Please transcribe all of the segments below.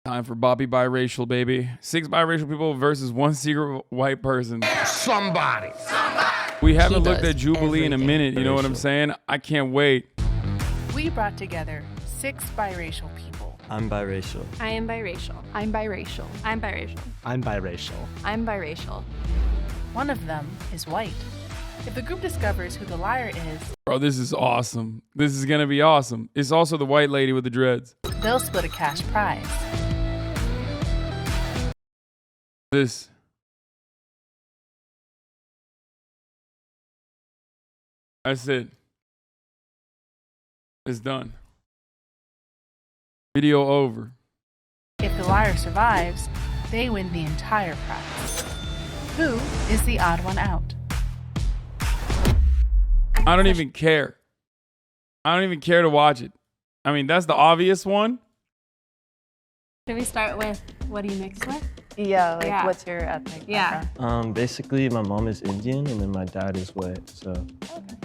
Time for Bobby Biracial, baby. 6 biracial people versus 1 secret white person. Somebody. We haven't looked at Jubilee in a minute, you know what I'm saying? I can't wait. We brought together 6 biracial people. I'm biracial. I am biracial. I'm biracial. I'm biracial. I'm biracial. I'm biracial. One of them is white. If the group discovers who the liar is, Bro, this is awesome. This is gonna be awesome. It's also the white lady with the dreads. they'll split a cash prize. That's it. It's done. Video over. If the liar survives, they win the entire prize. Who is the odd one out? I don't even care. I don't even care to watch it. I mean, that's the obvious one. Should we start with what do you mix with? Yeah, like Yeah. what's your ethnic background? Basically, my mom is Indian and then my dad is white, so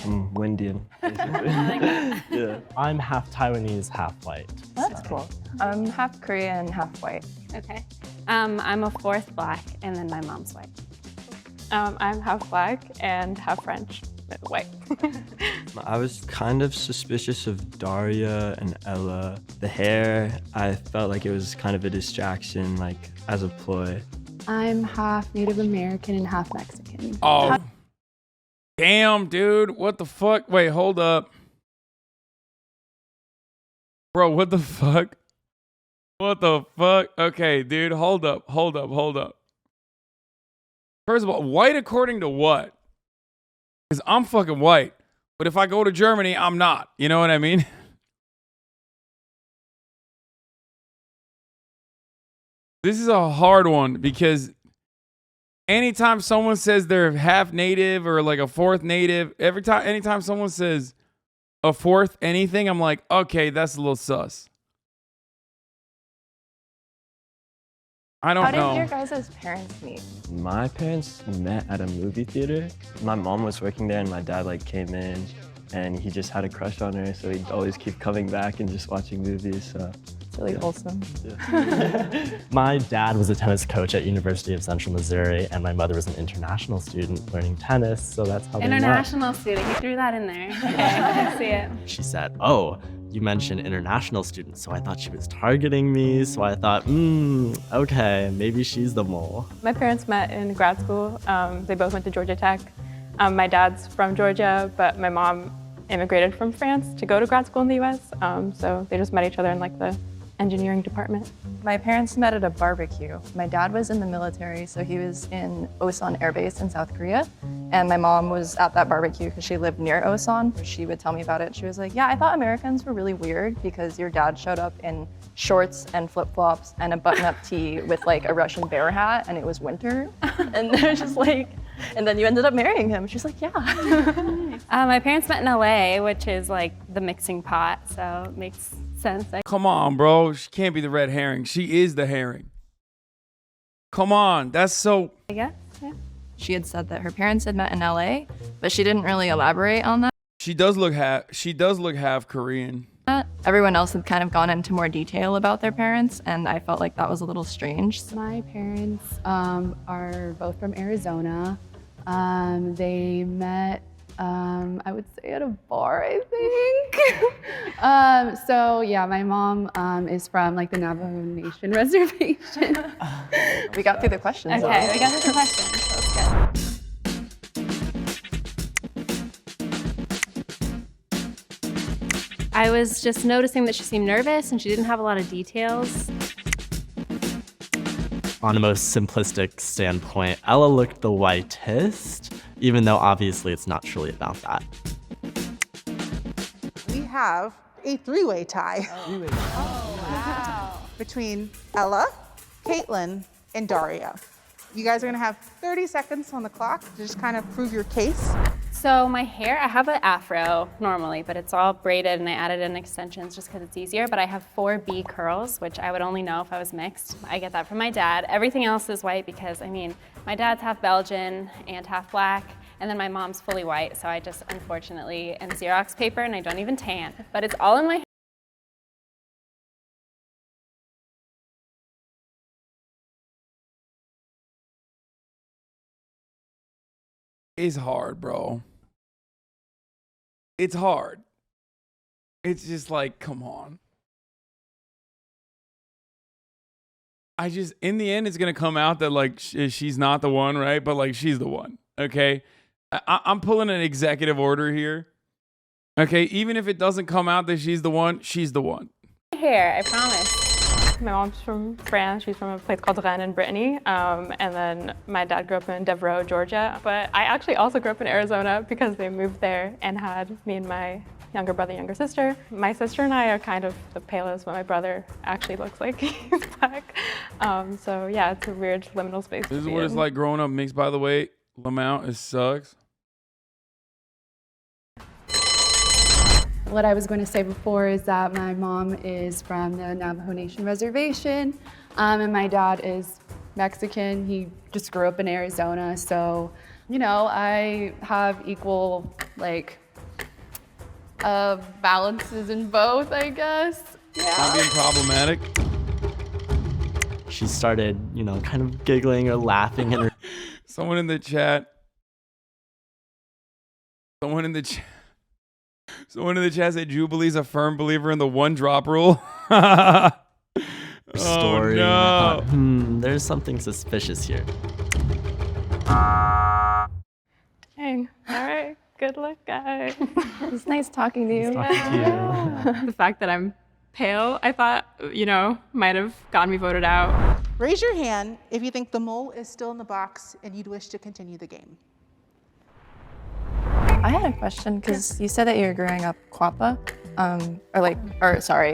I'm Windian, basically. Yeah. I'm half Taiwanese, half white. That's cool. I'm half Korean, half white. Okay. I'm a fourth black, and then my mom's white. I'm half black and half French, white. I was kind of suspicious of Daria and Ella. The hair, I felt like it was kind of a distraction, like as a ploy. I'm half Native American and half Mexican. Oh. Damn, dude. What the fuck? Wait, hold up. Bro, what the fuck? What the fuck? Okay, dude, hold up. First of all, white according to what? Because I'm fucking white. But if I go to Germany, I'm not. You know what I mean? This is a hard one because anytime someone says they're half native or like a fourth native, anytime someone says a fourth anything, I'm like, okay, that's a little sus. I don't know. How did your guys' parents meet? My parents met at a movie theater. My mom was working there and my dad like came in and he just had a crush on her, so he'd always keep coming back and just watching movies. So It's really wholesome. yeah. My dad was a tennis coach at University of Central Missouri, and my mother was an international student learning tennis, so that's how they met. International student. You threw that in there. Okay, I can see it. She said, "Oh, you mentioned international students," so I thought she was targeting me, so I thought, okay, maybe she's the mole. My parents met in grad school. They both went to Georgia Tech. My dad's from Georgia, but my mom immigrated from France to go to grad school in the US, so they just met each other in like the engineering department. My parents met at a barbecue. My dad was in the military, so he was in Osan Air Base in South Korea. And my mom was at that barbecue because she lived near Osan. She would tell me about it. She was like, yeah, I thought Americans were really weird because your dad showed up in shorts and flip-flops and a button-up tee with like a Russian bear hat, and it was winter. And they're just like, and then you ended up marrying him. She's like, yeah. My parents met in LA, which is like the mixing pot, so it makes sense. Come on, bro. She can't be the red herring. She is the herring. Come on. That's so... I guess, yeah. She had said that her parents had met in LA, but she didn't really elaborate on that. She does look half Korean. Everyone else had kind of gone into more detail about their parents, and I felt like that was a little strange. My parents are both from Arizona. They met, I would say at a bar, I think. So yeah, my mom is from like the Navajo Nation reservation. We got through the questions. Okay, we got through the questions. So it's good. I was just noticing that she seemed nervous and she didn't have a lot of details. On a most simplistic standpoint, Ella looked the whitest, even though obviously it's not truly about that. We have a three-way tie between Ella, Caitlin, and Daria. You guys are gonna have 30 seconds on the clock to just kind of prove your case. So my hair, I have an afro normally, but it's all braided and I added in extensions just because it's easier, but I have 4B curls, which I would only know if I was mixed. I get that from my dad. Everything else is white because, I mean, my dad's half Belgian and half black, and then my mom's fully white, so I just unfortunately am Xerox paper and I don't even tan, but it's all in my hair. is hard, bro. It's hard. It's just like, come on. In the end, it's going to come out that like she's not the one, right? But like she's the one, okay? I'm pulling an executive order here. Okay, even if it doesn't come out that she's the one, she's the one. Hair, I promise. My mom's from France. She's from a place called Rennes in Brittany. And then my dad grew up in Devereaux, Georgia. But I actually also grew up in Arizona because they moved there and had me and my younger brother, younger sister. My sister and I are kind of the palest, but my brother actually looks like he's black. So yeah, it's a weird liminal space. This is what it's like growing up mixed, by the way. Lamont, it sucks. What I was going to say before is that my mom is from the Navajo Nation Reservation, and my dad is Mexican. He just grew up in Arizona, so, you know, I have equal, like, balances in both, I guess. Yeah. Not being problematic. She started, you know, kind of giggling or laughing in her. Someone in the chat said Jubilee's a firm believer in the one drop rule. Story. Oh, no. I thought, there's something suspicious here. Dang. All right. Good luck, guys. It's nice talking to you. The fact that I'm pale, I thought, you know, might have gotten me voted out. Raise your hand if you think the mole is still in the box and you'd wish to continue the game. I had a question because you said that you were growing up Quappa,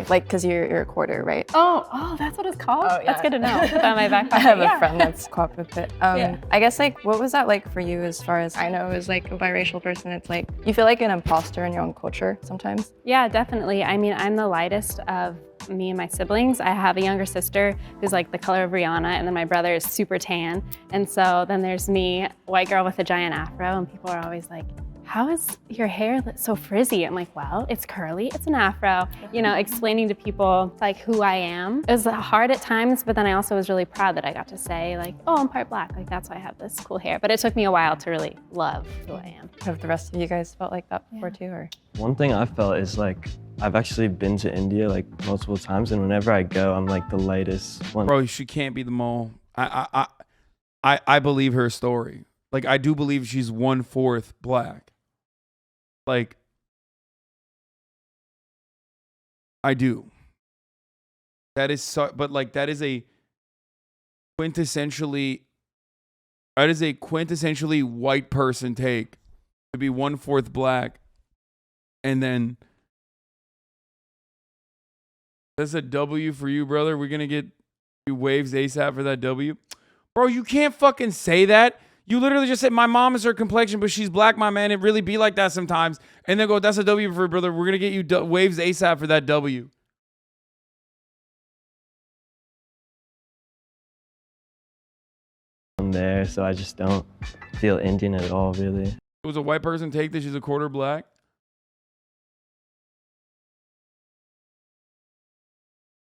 because you're a quarter, right? Oh, that's what it's called? Oh, yeah. That's good to know. Put that in my backpack. I have a friend that's Quappa, but Yeah. I guess like what was that like for you as far as I know as like a biracial person? It's like you feel like an imposter in your own culture sometimes. Yeah, definitely. I mean, I'm the lightest of me and my siblings. I have a younger sister who's like the color of Rihanna, and then my brother is super tan. And so then there's me, white girl with a giant afro, and people are always like, how is your hair so frizzy? I'm like, well, it's curly, it's an afro. You know, explaining to people like who I am. It was hard at times, but then I also was really proud that I got to say like, oh, I'm part black. Like that's why I have this cool hair. But it took me a while to really love who I am. Have the rest of you guys felt like that before too, or? One thing I felt is like, I've actually been to India like multiple times, and whenever I go, I'm like the lightest one. Bro, she can't be the mole. I believe her story. Like I do believe she's 1/4 black. Like I do. That is so, but like that is a quintessentially white person take to be 1/4 black, and then that's a W for you, brother. We're gonna get you waves ASAP for that W, bro. You can't fucking say that. You literally just said my mom is her complexion, but she's black, my man. It really be like that sometimes. And then go, that's a W for brother. We're gonna get you waves ASAP for that W. I'm there, so I just don't feel Indian at all, really. It was a white person take that she's a quarter black.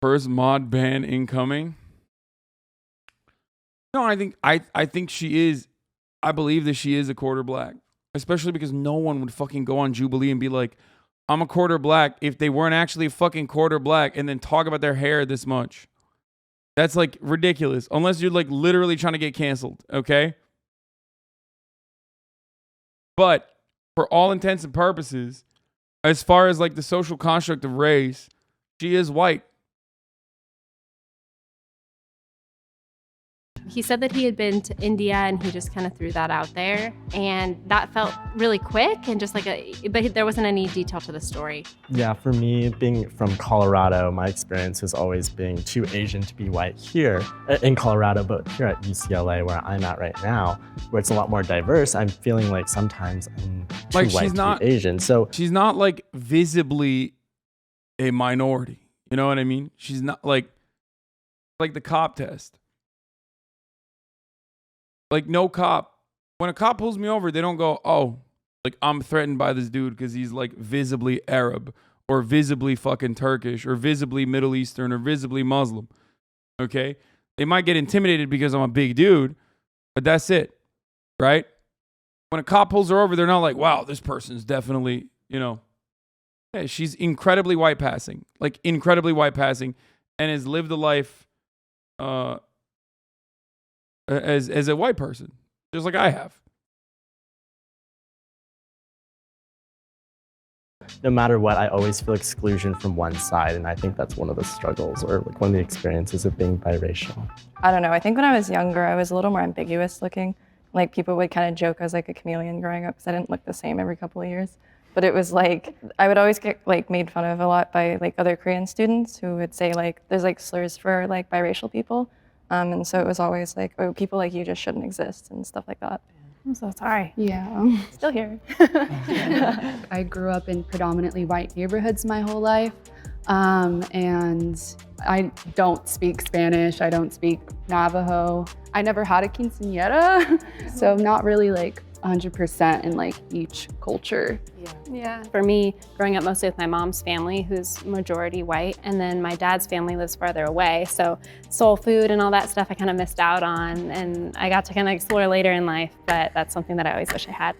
First mod ban incoming. No, I think she is. I believe that she is a quarter black, especially because no one would fucking go on Jubilee and be like, I'm a quarter black if they weren't actually a fucking quarter black and then talk about their hair this much. That's like ridiculous. Unless you're like literally trying to get canceled, okay? But for all intents and purposes, as far as like the social construct of race, she is white. He said that he had been to India and he just kind of threw that out there. And that felt really quick and just like but there wasn't any detail to the story. Yeah, for me, being from Colorado, my experience has always been too Asian to be white here in Colorado, but here at UCLA, where I'm at right now, where it's a lot more diverse, I'm feeling like sometimes I'm too Like, white she's to not- be Asian. So She's not like visibly a minority. You know what I mean? She's not like the cop test. Like no cop, when a cop pulls me over, they don't go, oh, like I'm threatened by this dude because he's like visibly Arab or visibly fucking Turkish or visibly Middle Eastern or visibly Muslim. Okay? They might get intimidated because I'm a big dude, but that's it. Right? when a cop pulls her over, they're not like, wow, this person's definitely, yeah, she's incredibly white passing, like incredibly white passing, and has lived a life as a white person, just like I have. No matter what, I always feel exclusion from one side, and I think that's one of the struggles or like one of the experiences of being biracial. I don't know. I think when I was younger, I was a little more ambiguous looking. Like people would kind of joke I was like a chameleon growing up because I didn't look the same every couple of years. But it was like, I would always get like made fun of a lot by like other Korean students who would say like, there's like slurs for like biracial people. And so it was always like, oh, people like you just shouldn't exist and stuff like that. I'm so sorry. Yeah. Still here. I grew up in predominantly white neighborhoods my whole life. And I don't speak Spanish. I don't speak Navajo. I never had a quinceañera. So I'm not really like 100% in like each culture. Yeah. For me, growing up mostly with my mom's family, who's majority white, and then my dad's family lives farther away. So soul food and all that stuff I kind of missed out on, and I got to kind of explore later in life, but that's something that I always wish I had.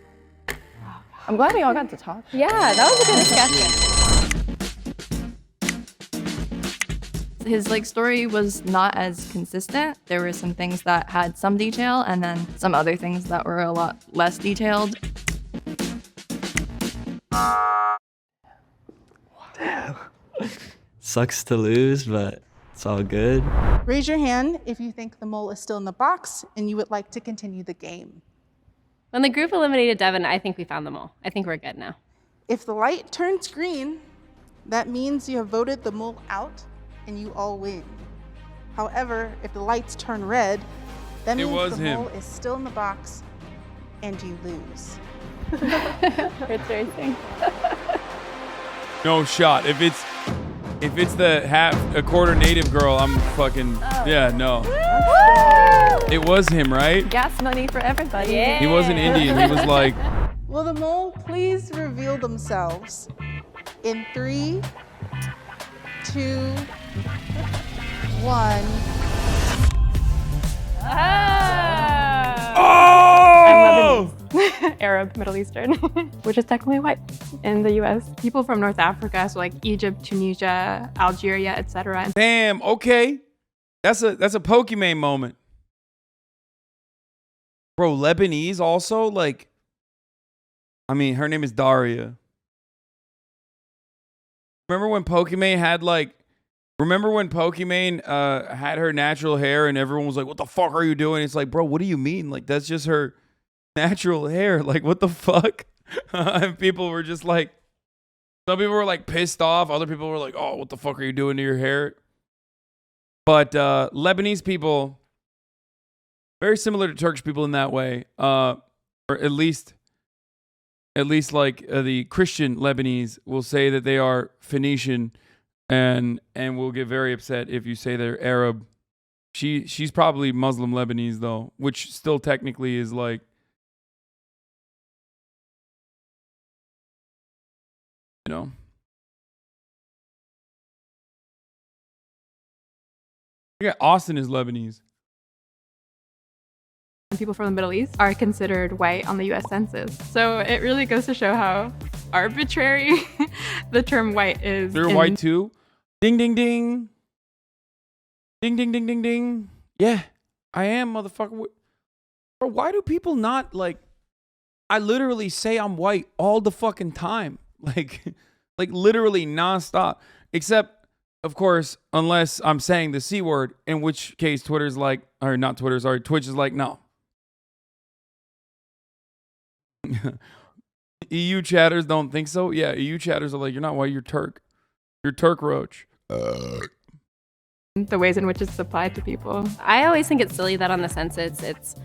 I'm glad we all got to talk. Yeah, that was a good discussion. His like story was not as consistent. There were some things that had some detail and then some other things that were a lot less detailed. Sucks to lose, but it's all good. Raise your hand if you think the mole is still in the box and you would like to continue the game. When the group eliminated Devin, I think we found the mole. I think we're good now. If the light turns green, that means you have voted the mole out and you all win. However, if the lights turn red, that means the mole is still in the box and you lose. It's racing. No shot. If it's a quarter native girl, I'm fucking yeah, no. It was him, right? Gas money for everybody. Yeah. He wasn't Indian. He was like, Will the mole please reveal themselves in 3, 2, 1. oh! Arab, Middle Eastern, which is technically white in the US. People from North Africa, so like Egypt, Tunisia, Algeria, etc. Damn. Okay, that's a Pokemon moment, bro. Lebanese also, like, I mean, her name is Daria. Remember when Pokemon had had her natural hair and everyone was like, what the fuck are you doing? It's like, bro, what do you mean? Like, that's just her natural hair. Like, what the fuck? And people were just like, some people were like pissed off. Other people were like, oh, what the fuck are you doing to your hair? But Lebanese people, very similar to Turkish people in that way, or at least like the Christian Lebanese will say that they are Phoenician, and will get very upset if you say they're Arab. She's probably Muslim Lebanese though, which still technically is like, you know. Yeah, Austin is Lebanese. People from the Middle East are considered white on the US Census. So it really goes to show how arbitrary the term white is. They're white too? Ding, ding, ding. Ding, ding, ding, ding, ding. Yeah, I am, motherfucker. Bro, why do people not, like, I literally say I'm white all the fucking time. Like literally nonstop. Except, of course, unless I'm saying the C word, in which case Twitter's like, or not Twitter, sorry, Twitch is like, no. EU chatters don't think so. Yeah, EU chatters are like, you're not white, you're Turk. You're Turk roach. The ways in which it's applied to people. I always think it's silly that on the census it's,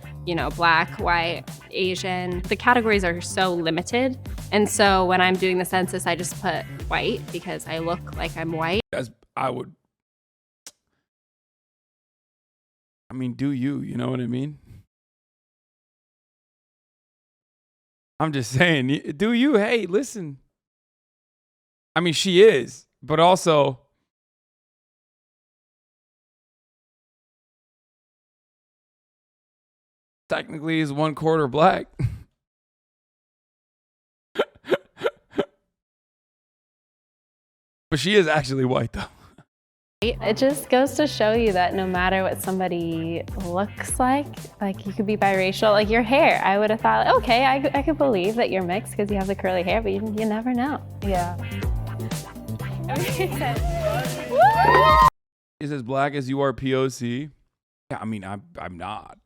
black, white, Asian. The categories are so limited. And so when I'm doing the census, I just put white because I look like I'm white. Do you know what I mean? I'm just saying, do you? Hey, listen. I mean, she is, but also technically is 1/4 black. But she is actually white though. It just goes to show you that no matter what somebody looks like you could be biracial. Like your hair, I would have thought, okay, I could believe that you're mixed because you have the curly hair, but you never know. Yeah. It says black as you are POC. Yeah, I mean, I'm not.